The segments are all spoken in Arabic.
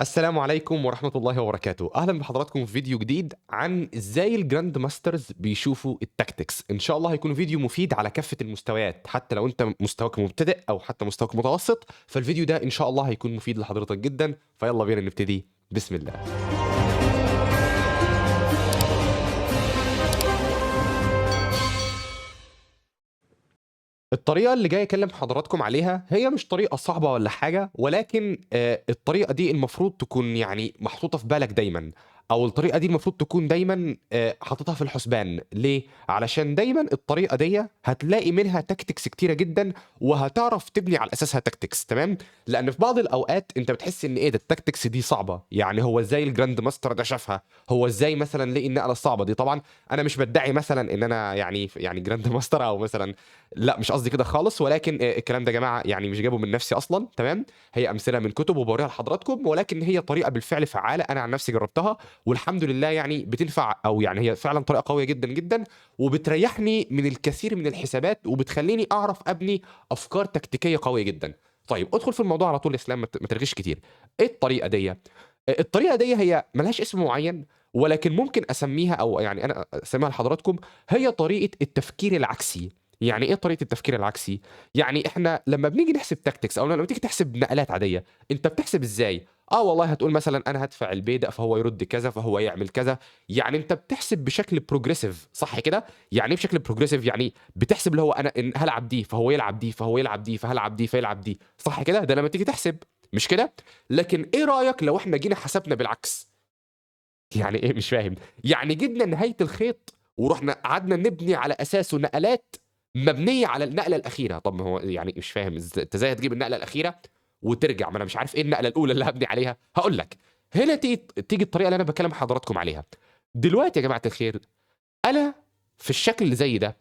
السلام عليكم ورحمة الله وبركاته. أهلا بحضراتكم في فيديو جديد عن إزاي الجراند ماسترز بيشوفوا التاكتكس. إن شاء الله هيكون فيديو مفيد على كافة المستويات، حتى لو أنت مستواك مبتدئ أو حتى مستواك متوسط، فالفيديو ده إن شاء الله هيكون مفيد لحضرتك جدا. فيلا بينا نبتدي. بسم الله. الطريقة اللي جاي أكلم حضراتكم عليها هي مش طريقة صعبة ولا حاجة، ولكن الطريقة دي المفروض تكون يعني محطوطة في بالك دايمًا، أو الطريقة دي المفروض تكون دايمًا حاططها في الحسبان. ليه؟ علشان دايمًا الطريقة ديّة هتلاقي منها tactics كتيرة جدًا، وهتعرف تبني على أساسها tactics، تمام؟ لأن في بعض الأوقات أنت بتحس إن إيه ده الtactics دي صعبة، يعني هو إزاي الجراند ماستر ده شافها؟ هو إزاي مثلًا لقي النقلة الصعبة دي؟ طبعًا أنا مش بادعي مثلًا إن أنا يعني جراند ماستر أو مثلًا لأ، مش قصدي كده خالص، ولكن الكلام ده يا جماعة يعني مش جايبه من نفسي أصلًا، تمام؟ هي أمثلة من كتب وباوريها لحضراتكم، ولكن هي طريقة بالفعل فعّالة. أنا عن نفسي جربتها والحمد لله يعني بتنفع، أو يعني هي فعلًا طريقة قوية جدًا، جدًا، وبتريحني من الكثير من الحسابات، وبتخلّيني أعرف أبني أفكار تكتيكية قوية جدًا. طيب ادخل في الموضوع على طول يا اسلام، ما ترغيش كتير. إيه الطريقة ديّة؟ الطريقة ديّة هي ما لهاش اسم معيّن، ولكن ممكن أسميها، أو يعني أنا أسميها لحضراتكم، هي طريقة التفكير العكسي. يعني إيه طريقة التفكير العكسي؟ يعني إحنا لمّا بنيجي نحسب tactics أو لمّا تيجي تحسب نقلات عادية، أنت بتحسب إزاي؟ والله هتقول مثلًا أنا هادفع البيدق فهو يرُد كذا، فهو يعمل كذا. يعني أنت بتحسب بشكل progressive، صح كده؟ يعني إيه بشكل progressive؟ يعني بتحسب اللي هو أنا هالعب دي، فهو يلعب دي، فهو يلعب دي، فهالعب دي، فيلعب دي، صح كده؟ ده لمّا تيجي تحسب، مش كده؟ لكن إيه رأيك لو إحنا جينا حسبنا بالعكس؟ يعني إيه مش فاهم؟ يعني جِبنا نهاية الخيط ورُحنا قعدنا نبني على أساسه نقلات مبنية على النقلة الأخيرة. طب ما هو يعني مش فاهم أنت إزاي هتجيب النقلة الأخيرة وترجع؟ ما أنا مش عارف إيه النقلة الأولى اللي هابني عليها. هاقول لك، هنا تيجي الطريقة اللي أنا باكلم حضراتكم عليها. دلوقتي يا جماعة الخير، أنا في الشكل اللي زي ده،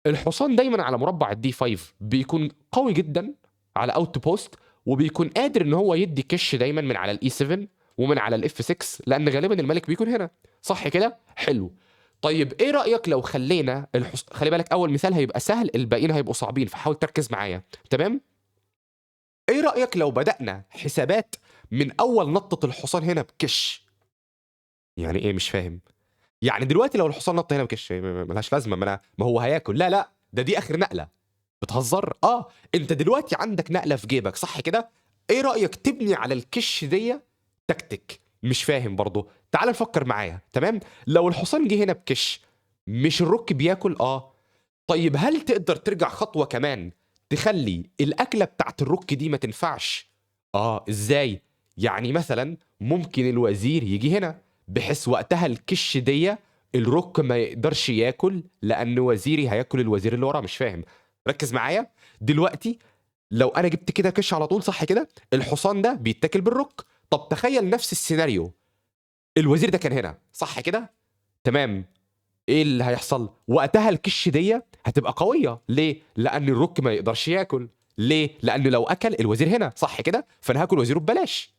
الحصان دايمًا على مربع الD5 بيكون قوي جدًا على outpost، وبيكون قادر إن هو يدّي كِش دايمًا من على الE7 ومن على الF6، لأن غالبًا الملك بيكون هنا، صح كده؟ حلو. طيب إيه رأيك لو خلّينا خلي بالك أول مثال هيبقى سهل، الباقيين هيبقوا صعبين، فحاول تركّز معايا، تمام؟ إيه رأيك لو بدأنا حسابات من أول نطة الحصان هنا بكِش؟ يعني إيه مش فاهم؟ يعني دلوقتي لو الحصان نَط هنا بكِش ما لهاش لازمة، ما هو هياكل. لا، لأ، دي آخر نقلة. بتهزر؟ أنت دلوقتي عندك نقلة في جيبك، صح كده؟ إيه رأيك تبني على الكِش ديّة تكتيك؟ مش فاهم برضه. تعالَ نفكّر معايا، تمام؟ لو الحصان جه هنا بكِش، مش الرُك بياكل؟ طيب هل تقدر ترجع خطوة كمان تخلّي الأكلة بتاعة الرُك دي ما تنفعش؟ إزاي؟ يعني مثلًا ممكن الوزير ييجي هنا، بحيث وقتها الكِش ديّة الرُك ما يقدرش ياكل، لأن وزيري هياكل الوزير اللي وراه. مش فاهم، ركّز معايا. دلوقتي لو أنا جِبت كده كِش على طول، صح كده؟ الحصان ده بيتاكل بالرُك. طب تخيّل نفس السيناريو، الوزير ده كان هنا، صح كده؟ تمام. إيه اللي هيحصل؟ وقتها الكِش ديّة هتبقى قوية. ليه؟ لأن الرُك ما يقدرش ياكل. ليه؟ لأنه لو أكل الوزير هنا، صح كده؟ فأنا هاكل وزيره ببلاش،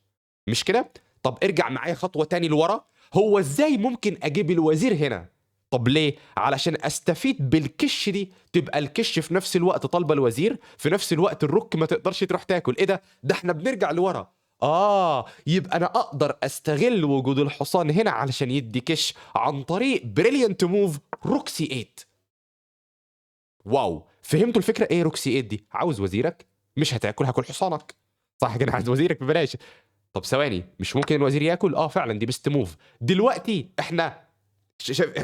مش كده؟ طب ارجع معايا خطوة تاني لورا، هو إزاي ممكن أجيب الوزير هنا؟ طب ليه؟ علشان أستفيد بالكِش دي، تبقى الكِش في نفس الوقت طالبة الوزير، في نفس الوقت الرُك ما تقدرش تروح تاكل. إيه ده إحنا بنرجع لورا. يبقى أنا أقدر أستغل وجود الحصان هنا علشان يدّي كِش عن طريق brilliant move روك C8. واو! فهمتوا الفكرة؟ إيه روك C8 دي؟ عاوز وزيرك؟ مش هتاكل، هاكل حصانك، صح كده؟ عايز وزيرك ببلاش. طب ثواني، مش ممكن الوزير ياكل؟ فعلًا دي best move. دلوقتي إحنا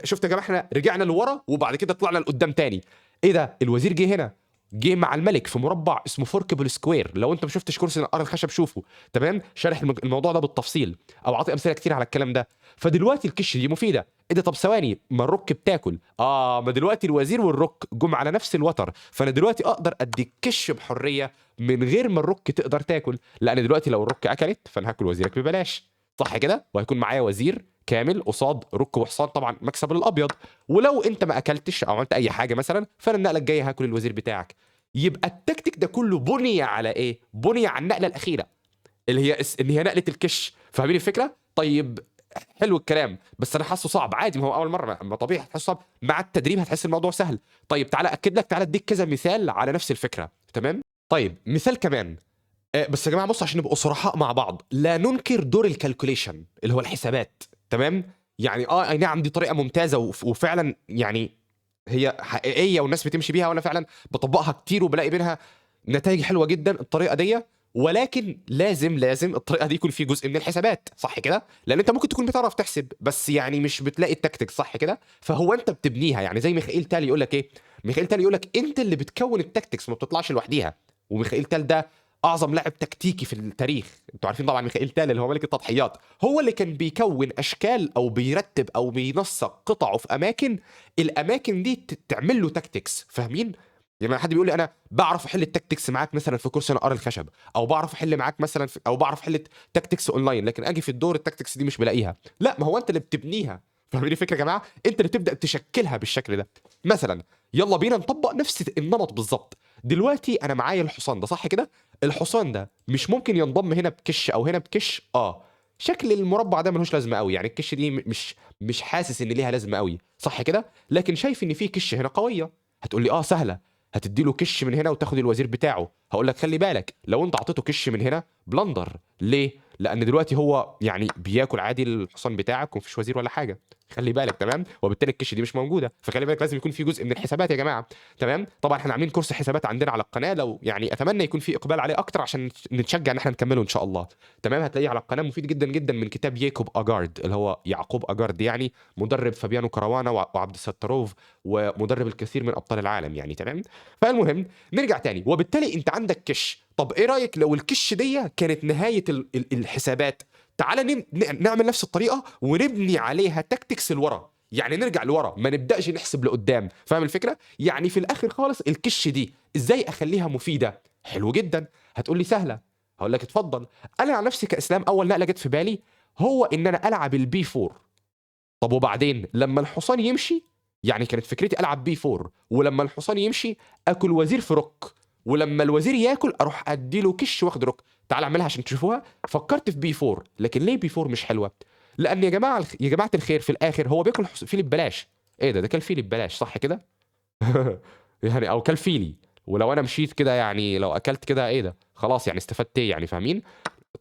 شُفتوا يا جماعة إحنا رجعنا لورا وبعد كده طلعنا لقدّام تاني. إيه ده؟ الوزير جه هنا، جه مع الملك في مربع اسمه forkable square. لو أنت ما شُفتش كورس نقار الخشب شوفه، تمام؟ شارح الموضوع ده بالتفصيل، أو عاطي أمثلة كتير على الكلام ده. فدلوقتي الكِش دي مفيدة. إيه ده؟ طب ثواني، ما الرُك بتاكل. ما دلوقتي الوزير والرُك جُم على نفس الوتر، فأنا دلوقتي أقدر أدّيك كِش بحرية من غير ما الرُك تقدر تاكل، لأن دلوقتي لو الرُك أكلت فأنا هاكل وزيرك ببلاش، صح كده؟ وهيكون معايا وزير كامل قصاد رُك وحصان، طبعًا مكسب للأبيض. ولو أنت ما أكلتش أو عملت أي حاجة مثلًا، فأنا النقلة الجاية هاكل الوزير بتاعك. يبقى التكتيك ده كله بُني على إيه؟ بُني على النقلة الأخيرة، اللي هي نقلة الكِش. فاهمين الفكرة؟ طيب حلو الكلام، بس أنا حاسّه صعب. عادي، ما هو أول مرّة، ما طبيعي هتحسّه صعب. مع التدريب هتحس الموضوع سهل. طيب تعالَ أأكد لك، تعالَ أدّيك كذا مثال على نفس الفكرة، تمام؟ طيب مثال كمان، بس يا جماعة بُصّوا عشان نبقوا صرحاء مع بعض، لا ننكر دور الcalculation اللي هو الحسابات، تمام؟ يعني أي نعم دي طريقة ممتازة وفعلًا يعني هي حقيقية والناس بتمشي بيها وأنا فعلًا باطبّقها كتير وبالاقي منها نتايج حلوة جدًا الطريقة ديّة، ولكن لازم الطريقة دي يكون في جزء من الحسابات، صح كده؟ لإن أنت ممكن تكون بتعرف تحسب، بس يعني مش بتلاقي الtactics صح كده؟ فهو أنت بتبنيها، يعني زي ميخائيل تالي يقول لك إيه، ميخائيل تالي يقول لك أنت اللي بتكوّن الtactics ما بتطلعش لوحديها، وميخائيل تال ده أعظم لاعب تكتيكي في التاريخ، أنتم عارفين طبعًا ميخائيل تال اللي هو ملك التضحيات، هو اللي كان بيكوّن أشكال أو بيرتّب أو بينسّق قطعه في أماكن، الأماكن دي تعمل له tactics فاهمين؟ يعني لمّا حد بيقول لي أنا باعرف أحل الtactics معاك مثلًا في كورس نقار الخشب، أو باعرف أحل معاك مثلًا أو باعرف أحل tactics online لكن آجي في الدور الtactics دي مش بالاقيها، لأ ما هو أنت اللي بتبنيها، فاهمين الفكرة يا جماعة؟ أنت اللي بتبدأ تشكّلها بالشكل ده، مثلًا يالّا بينا نطبّق نفس النمط بالضبط، دلوقتي أنا معايا الحصان ده صح كده؟ الحصان ده مش ممكن ينضم هنا بكِش أو هنا بكِش؟ آه. شكل المربع ده ما لهوش لازمة أوي، يعني الكِش دي مش حاسس إن ليها لازمة أوي، صح كده؟ لكن شايف إن في كِش هنا قوية، هتقول لي آه سهلة، هتدّي له كِش من هنا وتاخد الوزير بتاعه، هاقول لك خلّي بالك لو أنت أعطيته كِش من هنا بلندر، ليه؟ لأن دلوقتي هو يعني بياكل عادي الحصان بتاعك وما فيش وزير ولا حاجة، خلّي بالك تمام؟ وبالتالي الكِش دي مش موجودة، فخلّي بالك لازم يكون في جزء من الحسابات يا جماعة. تمام، طبعًا إحنا عاملين كورس حسابات عندنا على القناة لو يعني أتمنى يكون في إقبال عليه أكتر عشان نتشجع إن إحنا نكمّله إن شاء الله، تمام، هتلاقيه على القناة مفيد جدًا، جدًا من كتاب ياكوب أجارد اللي هو يعقوب أجارد يعني مدرب فابيانو كاروانا وعبد الستاروف ومدرب الكثير من أبطال العالم يعني تمام، فالمهم نرجع تاني، وبالتالي أنت عندك كِش، طب إيه رأيك لو الكِش ديّة كانت نهاية الحسابات، تعالَ نعمل نفس الطريقة ونبني عليها tactics لورا، يعني نرجع لورا ما نبدأش نحسب لقدّام، فاهم الفكرة؟ يعني في الآخر خالص الكِش دي إزاي أخلّيها مفيدة؟ حلو جدًا، هتقول لي سهلة، هاقول لك اتفضل. أنا عن نفسي كإسلام أول نقلة جات في بالي هو إن أنا ألعب الB4 طب وبعدين؟ لمّا الحصان يمشي يعني كانت فكرتي ألعب B4 ولمّا الحصان يمشي آكل وزير في روك، ولمّا الوزير ياكل أروح أدّي له كِش واخد روك، تعالَ اعملها عشان تشوفوها، فكّرت في B4 لكن ليه B4 مش حلوة؟ لأن يا جماعة الخير في الآخر هو بياكل فيل ببلاش، إيه ده كَل فيل ببلاش صح كده؟ يعني أو كَل فيلي، ولو أنا مشيت كده يعني لو أكلت كده إيه ده؟ خلاص يعني استفدت إيه يعني فاهمين؟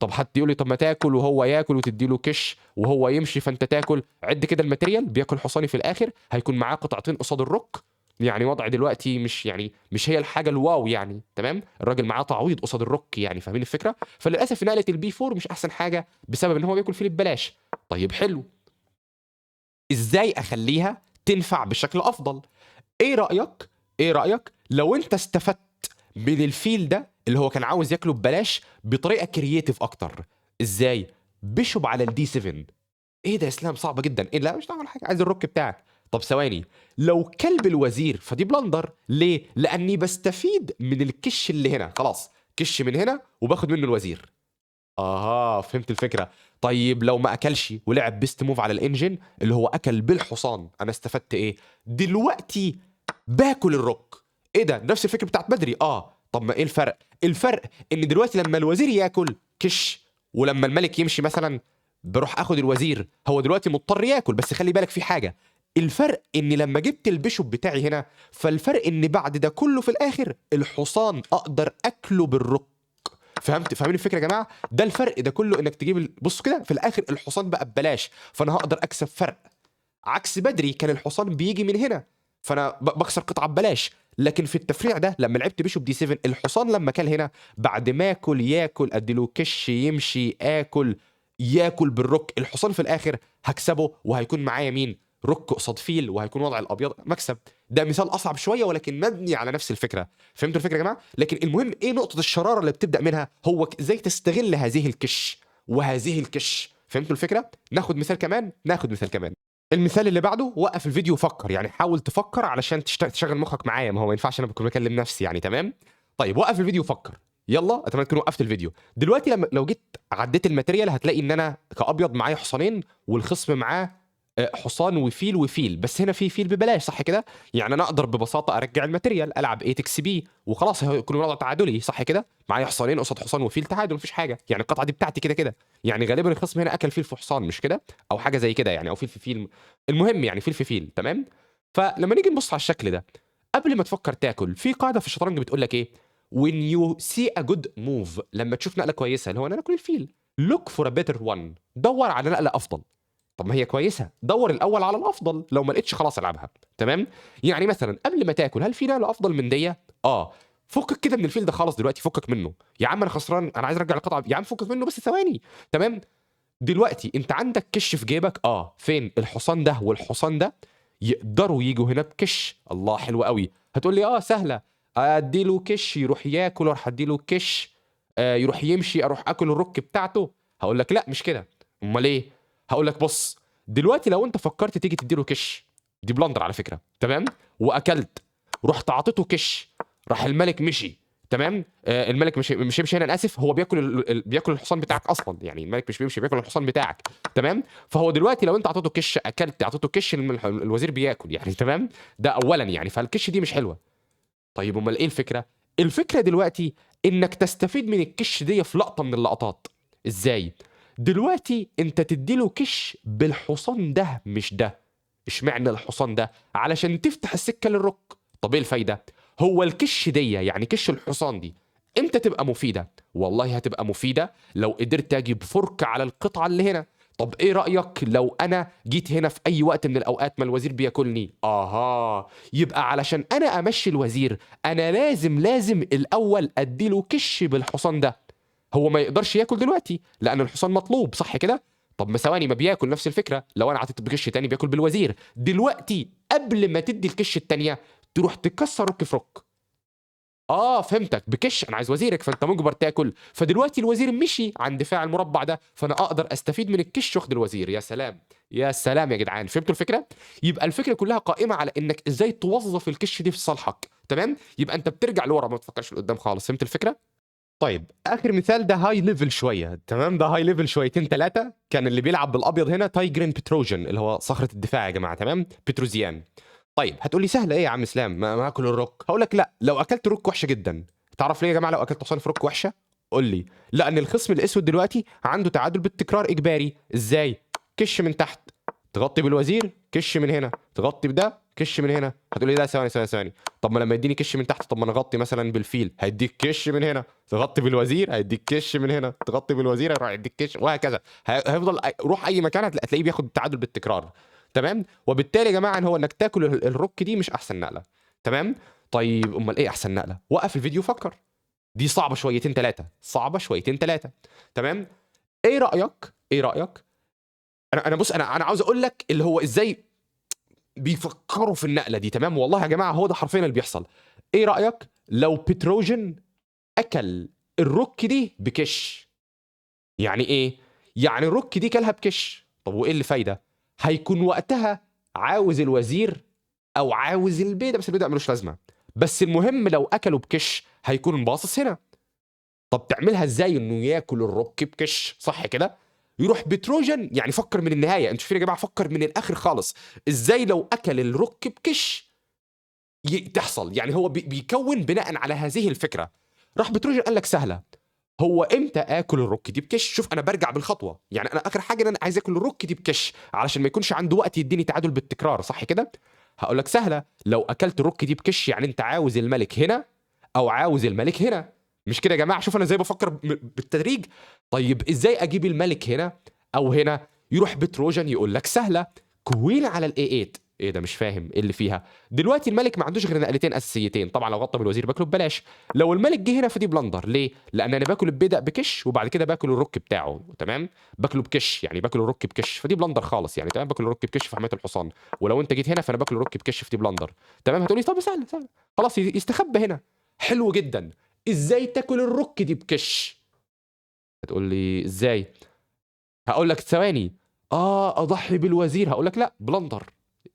طب حد يقول لي طب ما تاكل وهو ياكل وتدّي له كِش وهو يمشي فأنت تاكل، عِد كده الmaterial بياكل حصاني في الآخر، هيكون معاه قطعتين قصاد الروك، يعني وضع دلوقتي مش هي الحاجة الواو يعني تمام، الراجل معاه تعويض قصاد الروك يعني فاهمين الفكرة؟ فللأسف نقلة الB4 مش أحسن حاجة بسبب إن هو بياكل فيل ببلاش، طيب حلو، إزاي أخلّيها تنفع بشكل أفضل؟ إيه رأيك لو أنت استفدت من الفيل ده اللي هو كان عاوز ياكله ببلاش بطريقة creative أكتر، إزاي؟ بيشوب على الD7 إيه ده يا إسلام صعبة جدًا، إيه لأ مش هاعمل حاجة عايز الروك بتاعك، طب ثواني لو كلب الوزير فدي بلندر ليه؟ لأني باستفيد من الكِش اللي هنا خلاص، كِش من هنا وباخد منه الوزير. أها، فهمت الفكرة. طيب لو ما أكلش ولعب best move على الengine اللي هو أكل بالحصان، أنا استفدت إيه؟ دلوقتي باكل الروك. إيه ده؟ نفس الفكرة بتاعة بدري، آه. طب ما إيه الفرق؟ الفرق إن دلوقتي لمّا الوزير ياكل كِش، ولمّا الملك يمشي مثلًا باروح آخد الوزير، هو دلوقتي مضطر ياكل، بس خلّي بالك في حاجة، الفرق إني لمّا جِبت البيشوب بتاعي هنا، فالفرق إن بعد ده كله في الآخر الحصان أقدر آكله بالروك. فاهمين الفكرة يا جماعة؟ ده الفرق ده كله إنك تجيب بُص كده في الآخر الحصان بقى ببلاش، فأنا هاقدر أكسب فرق، عكس بدري كان الحصان بييجي من هنا، فأنا باخسر قطعة ببلاش، لكن في التفريع ده لمّا لعبت بيشوب D7 الحصان لمّا كَل هنا بعد ما آكل ياكل، أدّي له كِش يمشي، آكل، ياكل بالروك، الحصان في الآخر هاكسبه وهيكون معايا مين؟ روك قصاد فيل وهيكون وضع الأبيض مكسب. ده مثال أصعب شوية ولكن مبني على نفس الفكرة، فهمتوا الفكرة يا جماعة؟ لكن المهم إيه نقطة الشرارة اللي بتبدأ منها؟ هو إزاي تستغل هذه الكِش وهذه الكِش، فهمتوا الفكرة؟ ناخد مثال كمان، ناخد مثال كمان. المثال اللي بعده وقّف الفيديو وفكّر، يعني حاول تفكّر علشان تشغّل مخّك معايا، ما هو ما ينفعش أنا باكون باكلّم نفسي يعني تمام؟ طيب وقّف الفيديو وفكّر، يالّا أتمنى تكون وقّفت الفيديو، دلوقتي لو جيت عدّيت الmaterial هتلاقي إن أنا كأبيض معايا حصانين والخصم معاه حصان وفيل وفيل، بس هنا في فيل ببلاش صح كده؟ يعني أنا أقدر ببساطة أرجّع الmaterial ألعب A تكسب B وخلاص هيكون الوضع تعادلي صح كده؟ معايا حصانين قصاد حصان وفيل تعادل ما فيش حاجة، يعني القطعة دي بتاعتي كده، يعني غالبًا الخصم هنا أكل فيل في حصان مش كده؟ أو حاجة زي كده يعني أو فيل في فيل المهم يعني فيل في فيل تمام؟ فلمّا نيجي نبُص على الشكل ده، قبل ما تفكّر تاكل، في قاعدة في الشطرنج بتقول لك إيه، when you see a good move، لما تشوف نقله كويسه اللي هو انا اكل الفيل، look for a better one، دور على نقله افضل. طب ما هي كويسه، دور الاول على الافضل، لو ما لقيتش خلاص العبها. تمام؟ يعني مثلا قبل ما تاكل هل في نقله افضل من دي؟ فكك كده من الفيل ده خالص دلوقتي، فكك منه يا عم، انا خسران، انا عايز ارجع القطعه يا عم، فكك منه بس ثواني. تمام؟ دلوقتي انت عندك كش في جيبك، فين الحصان ده والحصان ده يقدروا يجوا هنا بكش. الله حلو قوي. هتقول لي سهله، اديله كش يروح ياكل، اروح اديله كش يروح يمشي، اروح اكل الرك بتاعته. هقول لك لا مش كده. امال ايه؟ هقول لك بص، دلوقتي لو انت فكرت تيجي تديله كش، دي بلندر على فكره، تمام، واكلت، رحت عطيته كش، راح الملك مشي، تمام، الملك مش هنا، انا اسف، هو بياكل بياكل الحصان بتاعك اصلا، يعني الملك مش بيمشي، بياكل الحصان بتاعك، تمام. فهو دلوقتي لو انت عطيته كش، اكلت عطيته كش، الوزير بياكل يعني، تمام. ده اولا يعني، فالكش دي مش حلوه. طيب امال ايه الفكره؟ الفكره دلوقتي انك تستفيد من الكش دي في لقطه من اللقطات. ازاي؟ دلوقتي انت تديله كش بالحصان ده مش ده. اشمعنى الحصان ده؟ علشان تفتح السكه للرك. طب ايه الفايده؟ هو الكش دي يعني كش الحصان دي امتى تبقى مفيده؟ والله هتبقى مفيده لو قدرت اجيب فرك على القطعه اللي هنا. طب ايه رايك لو انا جيت هنا في اي وقت من الاوقات ما الوزير بياكلني؟ يبقى علشان انا امشي الوزير، انا لازم الاول اديله كش بالحصان ده. هو ما يقدرش ياكل دلوقتي لان الحصان مطلوب، صح كده؟ طب ما ثواني، ما بياكل نفس الفكره، لو انا عطيته بكش تاني بياكل بالوزير. دلوقتي قبل ما تدي الكش التانيه تروح تكسر رك في رك. فهمتك، بكش انا عايز وزيرك، فانت مجبر تاكل، فدلوقتي الوزير مشي عن دفاع المربع ده، فانا اقدر استفيد من الكش واخد الوزير. يا سلام، يا سلام يا جدعان، فهمتوا الفكره؟ يبقى الفكره كلها قائمه على انك ازاي توظف الكش دي في صالحك. تمام؟ يبقى انت بترجع لورا، ما تفكرش لقدام خالص. فهمت الفكره؟ طيب اخر مثال ده هاي ليفل شويه، تمام، ده هاي ليفل شويتين ثلاثه. كان اللي بيلعب بالابيض هنا تايجرين بتروجن، اللي هو صخره الدفاع يا جماعه، تمام، بتروزيان. طيب هتقول لي سهله ايه يا عم اسلام، ما اكل الرك؟ هقول لك لا، لو اكلت رك وحشه جدا. تعرف ليه يا جماعه لو اكلت حصان في رك وحشه؟ قول لي. لان الخصم الاسود دلوقتي عنده تعادل بالتكرار اجباري. ازاي؟ كش من تحت، تغطي بالوزير، كش من هنا، تغطي بده، كش من هنا. هتقول لي لا ثواني ثواني ثواني، طب ما لما يديني كش من تحت، طب ما انا اغطي مثلا بالفيل، هيديك كش من هنا، تغطي بالوزير، هيديك كش من هنا، تغطي بالوزير، هيروح يديك كش، وهكذا. هيفضل روح اي مكان هتلاقيه بياخد التعادل بالتكرار. تمام؟ وبالتالي يا جماعه ان هو انك تاكل الرك دي مش احسن نقله. تمام؟ طيب امال ايه احسن نقله؟ وقف الفيديو فكر. دي صعبه شويتين ثلاثه، صعبه شويتين ثلاثه. تمام؟ ايه رايك؟ ايه رايك؟ انا بص، انا عاوز اقول لك اللي هو ازاي بيفكروا في النقله دي. تمام؟ والله يا جماعه هو ده حرفيا اللي بيحصل. ايه رايك لو بتروجن اكل الرك دي بكش؟ يعني ايه؟ يعني الرك دي كلها بكش. طب وايه اللي فايده؟ هيكون وقتها عاوز الوزير او عاوز البيضه، بس البيضه ملوش لازمه. بس المهم لو اكلوا بكش هيكون باصص هنا. طب تعملها ازاي انه ياكل الرك بكش؟ صح كده؟ يروح بتروجن، يعني فكر من النهايه، انتوا شايفين يا جماعه، فكر من الاخر خالص. ازاي لو اكل الرك بكش تحصل؟ يعني هو بيكون بناء على هذه الفكره. راح بتروجن قال لك سهله، هو امتى اكل الرك دي بكش؟ شوف انا برجع بالخطوه، يعني انا اخر حاجه ان انا عايز اكل الرك دي بكش علشان ما يكونش عنده وقت يديني تعادل بالتكرار، صح كده؟ هقول لك سهله، لو اكلت الرك دي بكش يعني انت عاوز الملك هنا او عاوز الملك هنا. مش كده يا جماعه؟ شوف انا ازاي بفكر بالتدريج. طيب ازاي اجيب الملك هنا او هنا؟ يروح بتروجن يقول لك سهله، كوين على الاي 8. ايه ده؟ مش فاهم ايه اللي فيها. دلوقتي الملك ما عندوش غير نقلتين اساسيتين، طبعا لو غطى بالوزير باكله ببلاش. لو الملك جه هنا فدي بلندر. ليه؟ لان انا باكل البيدق بكش وبعد كده باكل الرك بتاعه، تمام، باكله بكش، يعني باكل الرك بكش، فدي بلندر خالص يعني، تمام، باكل الرك بكش في حمايه الحصان. ولو انت جيت هنا فانا باكل الرك بكش في دي بلندر. تمام؟ هتقولي طب سهل سهل، خلاص يستخبى هنا. حلو جدا. ازاي تاكل الرك دي بكش؟ هتقول لي ازاي؟ هقول لك ثواني. اضحي بالوزير. هقول لك لا، بلندر.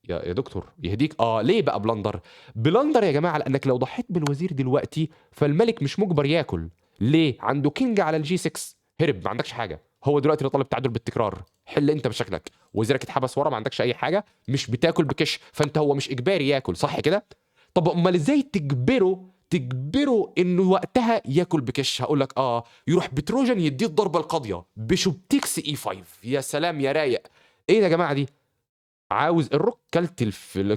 يا دكتور يهديك، ليه بقى بلندر؟ بلندر يا جماعه لانك لو ضحيت بالوزير دلوقتي فالملك مش مجبر ياكل. ليه؟ عنده كينج على الجي 6، هرب، ما عندكش حاجه. هو دلوقتي اللي طالب تعادل بالتكرار، حل انت بشكلك. وزيرك اتحبس ورا، ما عندكش اي حاجه، مش بتاكل بكش، فانت هو مش اجباري ياكل، صح كده؟ طب امال ازاي تجبره انه وقتها ياكل بكش؟ هقول لك يروح بتروجن يديه الضربه القاضيه بيشوب تكس اي 5. يا سلام يا رايق. ايه يا جماعه دي؟ عاوز الرك،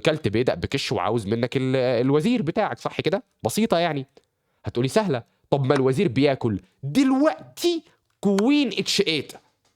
كلت بيدق بكش وعاوز منك الوزير بتاعك، صح كده؟ بسيطه يعني. هتقولي سهله. طب ما الوزير بياكل دلوقتي كوين اتش 8.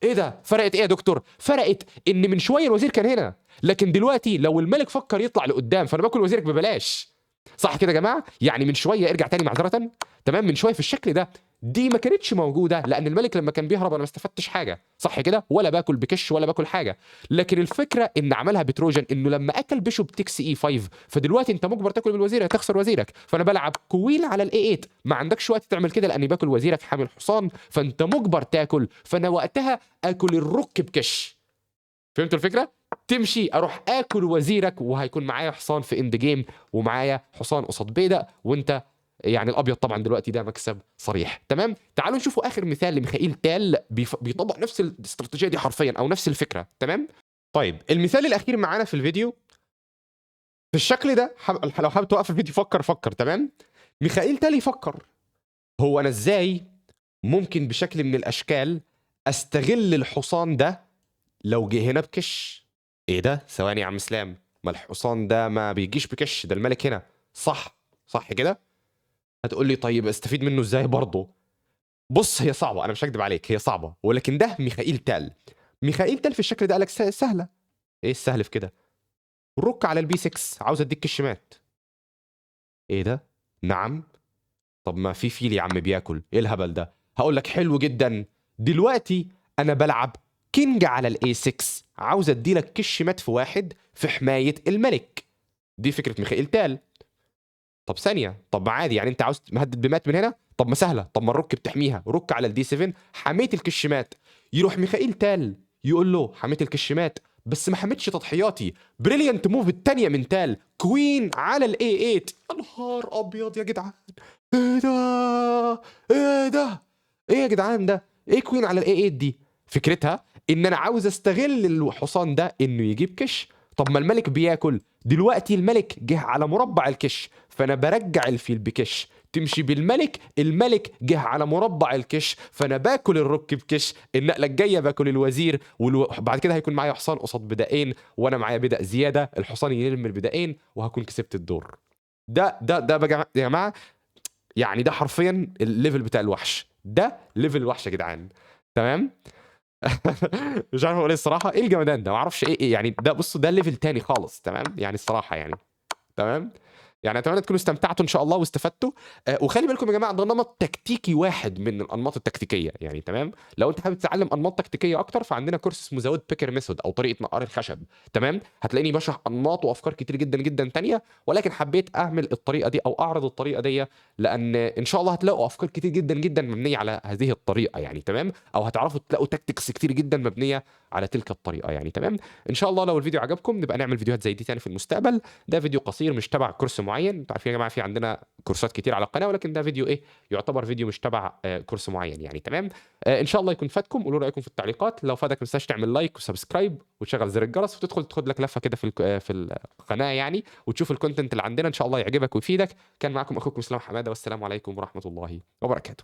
ايه ده؟ فرقت ايه يا دكتور؟ فرقت ان من شويه الوزير كان هنا، لكن دلوقتي لو الملك فكر يطلع لقدام فانا باكل وزيرك ببلاش. صح كده يا جماعه؟ يعني من شويه ارجع تاني معذره، تمام، من شويه في الشكل ده دي ما كانتش موجوده، لان الملك لما كان بيهرب انا ما استفدتش حاجه، صح كده؟ ولا باكل بكش ولا باكل حاجه. لكن الفكره ان عملها بتروجن، انه لما اكل بيشوب تكس اي 5 فدلوقتي انت مجبر تاكل بالوزير، هتخسر وزيرك، فانا بلعب كوين على الاي 8. ما عندكش وقت تعمل كده لاني باكل وزيرك حامل حصان، فانت مجبر تاكل، فانا وقتها اكل الرك بكش. فهمتوا الفكره؟ تمشي اروح اكل وزيرك وهيكون معايا حصان في اند جيم، ومعايا حصان قصاد بيدق، وانت يعني الابيض طبعا دلوقتي ده مكسب صريح. تمام، تعالوا نشوفوا اخر مثال لميخائيل تال بيطبق نفس الاستراتيجيه دي حرفيا او نفس الفكره. تمام، طيب المثال الاخير معانا في الفيديو في الشكل ده. لو حابب توقف الفيديو فكر. تمام، ميخائيل تال يفكر هو انا ازاي ممكن بشكل من الاشكال استغل الحصان ده لو جه هنا بكش. ايه ده؟ ثواني يا عم اسلام، ما الحصان ده ما بيجيش بكش، ده الملك هنا. صح كده. هتقول لي طيب استفيد منه ازاي برضه؟ بص هي صعبه، انا مش هكدب عليك، هي صعبه، ولكن ده ميخائيل تال. ميخائيل تال في الشكل ده قالك سهله. ايه السهل في كده؟ رك على البي 6، عاوز اديك كشمات. ايه ده؟ نعم. طب ما في فيل يا عم بياكل، ايه الهبل ده؟ هقول لك حلو جدا، دلوقتي انا بلعب كينج على الاي 6، عاوز ادي لك كش مات في واحد في حمايه الملك. دي فكره ميخائيل تال. طب ثانيه، طب ما عادي يعني انت عاوز مهدد بمات من هنا، طب ما سهله، طب ما الرك بتحميها، رك على الدي 7 حميت الكشمات. يروح ميخائيل تال يقول له حميت الكشمات بس ما حميتش تضحياتي. بريليانت موف الثانيه من تال، كوين على الاي 8. يا نهار ابيض يا جدعان، ايه ده؟ ايه ده؟ ايه يا جدعان ده؟ ايه كوين على الاي 8 دي؟ فكرتها ان انا عاوز استغل الحصان ده انه يجيب كش. طب ما الملك بياكل دلوقتي، الملك جه على مربع الكش فانا برجع الفيل بكش، تمشي بالملك، الملك جه على مربع الكش فانا باكل الرك بكش، النقله الجايه باكل الوزير، وبعد كده هيكون معايا حصان قصاد بدائين، وانا معايا بدأ زياده، الحصان يلم البدائين وهكون كسبت الدور. ده بقى يا جماعه، يعني ده حرفيا الليفل بتاع الوحش، ده ليفل الوحش يا جدعان. تمام. مش عارف اقول ايه الصراحه، ايه الجمدان ده؟ ما اعرفش ايه يعني ده. بصوا ده ليفل تاني خالص. تمام، يعني الصراحه يعني تمام. يعني اتمنى تكونوا استمتعتوا ان شاء الله واستفدتوا. وخلي بالكم يا جماعه ده نمط تكتيكي واحد من الانماط التكتيكيه يعني. تمام، لو انت حابب تتعلم انماط تكتيكيه اكتر فعندنا كورس اسمه زود بيكر ميثود او طريقه نقار الخشب. تمام، هتلاقيني بشرح انماط وافكار كتير جدا جدا تانية، ولكن حبيت اعمل الطريقه دي او اعرض الطريقه دي لان ان شاء الله هتلاقوا افكار كتير جدا جدا مبنيه على هذه الطريقه يعني. تمام، او هتعرفوا تلاقوا تكتيكس كتير جدا مبنيه على تلك الطريقه يعني. تمام، ان شاء الله لو الفيديو عجبكم نبقى نعمل فيديوهات زي دي تاني في المستقبل. ده فيديو قصير مش تبع كورس معين، انتوا عارفين يا جماعه في عندنا كورسات كتير على القناه، ولكن ده فيديو ايه، يعتبر فيديو مش تبع كورس معين يعني. تمام، ان شاء الله يكون فادكم، قولوا رايكم في التعليقات. لو فادك ما تنساش تعمل لايك وسبسكرايب وتشغل زر الجرس وتدخل تاخد لك لفه كده في القناه يعني، وتشوف الكونتنت اللي عندنا ان شاء الله يعجبك ويفيدك. كان معكم اخوكم اسلام حماده، والسلام عليكم ورحمه الله وبركاته.